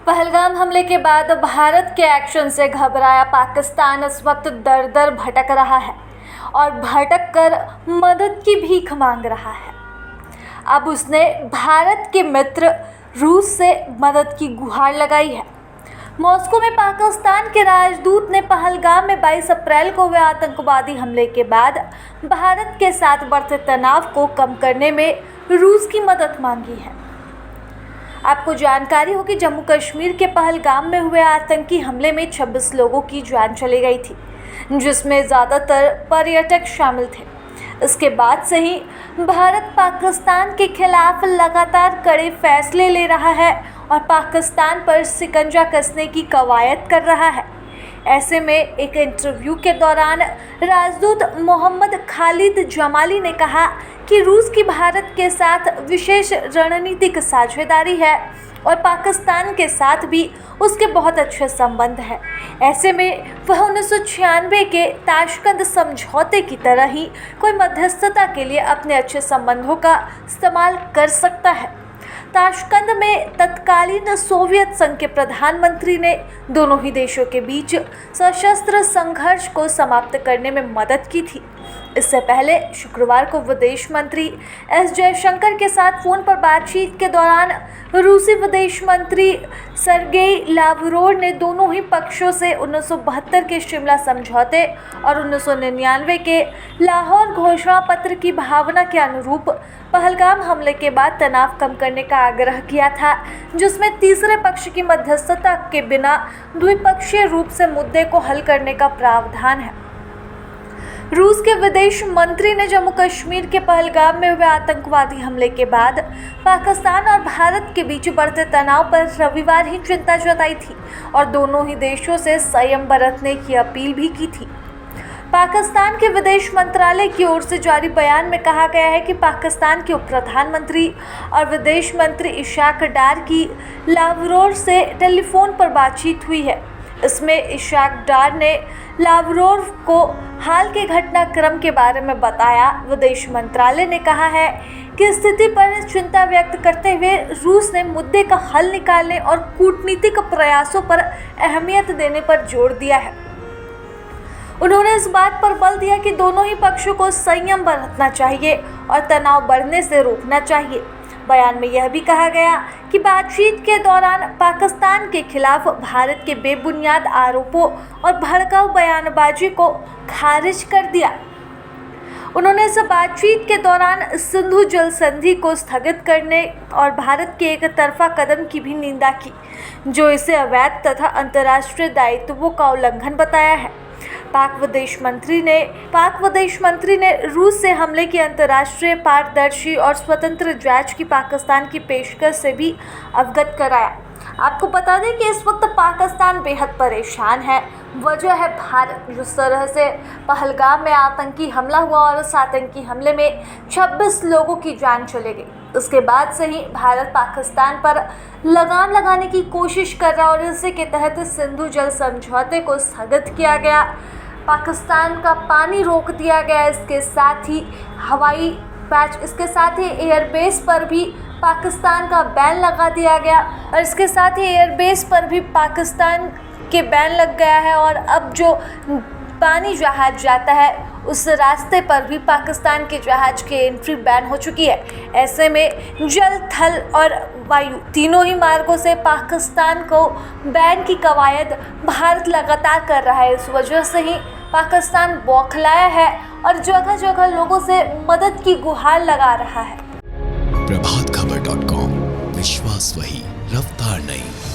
पहलगाम हमले के बाद भारत के एक्शन से घबराया पाकिस्तान इस वक्त दर दर भटक रहा है और भटक कर मदद की भीख मांग रहा है। अब उसने भारत के मित्र रूस से मदद की गुहार लगाई है। मॉस्को में पाकिस्तान के राजदूत ने पहलगाम में 22 अप्रैल को हुए आतंकवादी हमले के बाद भारत के साथ बढ़ते तनाव को कम करने में रूस की मदद मांगी है। आपको जानकारी हो कि जम्मू कश्मीर के पहलगाम में हुए आतंकी हमले में 26 लोगों की जान चली गई थी, जिसमें ज़्यादातर पर्यटक शामिल थे। इसके बाद से ही भारत पाकिस्तान के खिलाफ लगातार कड़े फैसले ले रहा है और पाकिस्तान पर शिकंजा कसने की कवायद कर रहा है। ऐसे में एक इंटरव्यू के दौरान राजदूत मोहम्मद खालिद जमाली ने कहा कि रूस की भारत के साथ विशेष रणनीतिक साझेदारी है और पाकिस्तान के साथ भी उसके बहुत अच्छे संबंध हैं। ऐसे में वह 1996 के ताशकंद समझौते की तरह ही कोई मध्यस्थता के लिए अपने अच्छे संबंधों का इस्तेमाल कर सकता है। ताशकंद में तत्कालीन सोवियत संघ के प्रधानमंत्री ने दोनों ही देशों के बीच सशस्त्र संघर्ष को समाप्त करने में मदद की थी। इससे पहले शुक्रवार को विदेश मंत्री एस जयशंकर के साथ फोन पर बातचीत के दौरान रूसी विदेश मंत्री सर्गेई लावरोव ने दोनों ही पक्षों से 1972 के शिमला समझौते और 1999 के लाहौर घोषणा पत्र की भावना के अनुरूप पहलगाम हमले के बाद तनाव कम करने का आग्रह किया था, जिसमें तीसरे पक्ष की मध्यस्थता के बिना द्विपक्षीय रूप से मुद्दे को हल करने का प्रावधान है। रूस के विदेश मंत्री ने जम्मू कश्मीर के पहलगाम में हुए आतंकवादी हमले के बाद पाकिस्तान और भारत के बीच बढ़ते तनाव पर रविवार ही चिंता जताई थी और दोनों ही देशों से संयम बरतने की अपील भी की थी। पाकिस्तान के विदेश मंत्रालय की ओर से जारी बयान में कहा गया है कि पाकिस्तान के उप प्रधानमंत्री और विदेश मंत्री इशाक डार की लावरोव से टेलीफोन पर बातचीत हुई है। इसमें इशाक डार ने लावरोव को हाल के घटनाक्रम के बारे में बताया। विदेश मंत्रालय ने कहा है कि स्थिति पर चिंता व्यक्त करते हुए रूस ने मुद्दे का हल निकालने और कूटनीतिक प्रयासों पर अहमियत देने पर जोर दिया है। उन्होंने इस बात पर बल दिया कि दोनों ही पक्षों को संयम बरतना चाहिए और तनाव बढ़ने से रोकना चाहिए। बयान में यह भी कहा गया कि बातचीत के दौरान पाकिस्तान के खिलाफ भारत के बेबुनियाद आरोपों और भड़काऊ बयानबाजी को खारिज कर दिया। उन्होंने इस बातचीत के दौरान सिंधु जल संधि को स्थगित करने और भारत के एक तरफा कदम की भी निंदा की, जो इसे अवैध तथा अंतर्राष्ट्रीय दायित्वों का उल्लंघन बताया है। पाक विदेश मंत्री ने रूस से हमले की अंतर्राष्ट्रीय, पारदर्शी और स्वतंत्र जांच की पाकिस्तान की पेशकश से भी अवगत कराया। आपको बता दें कि इस वक्त पाकिस्तान बेहद परेशान है। वजह है भारत। जिस तरह से पहलगाम में आतंकी हमला हुआ और उस आतंकी हमले में 26 लोगों की जान चली गई, उसके बाद से ही भारत पाकिस्तान पर लगाम लगाने की कोशिश कर रहा और इसी के तहत सिंधु जल समझौते को स्थगित किया गया, पाकिस्तान का पानी रोक दिया गया। इसके साथ ही हवाई पैच, इसके साथ ही एयरबेस पर भी पाकिस्तान का बैन लगा दिया गया और इसके साथ ही एयरबेस पर भी पाकिस्तान के बैन लग गया है और अब जो पानी जहाज जाता है उस रास्ते पर भी पाकिस्तान के जहाज के एंट्री बैन हो चुकी है। ऐसे में जल, थल और वायु तीनों ही मार्गों से पाकिस्तान को बैन की कवायद भारत लगातार कर रहा है। इस वजह से ही पाकिस्तान बौखलाया है और जगह जगह लोगों से मदद की गुहार लगा रहा है। प्रभातखबर.com, विश्वास वही, रफ्तार नहीं।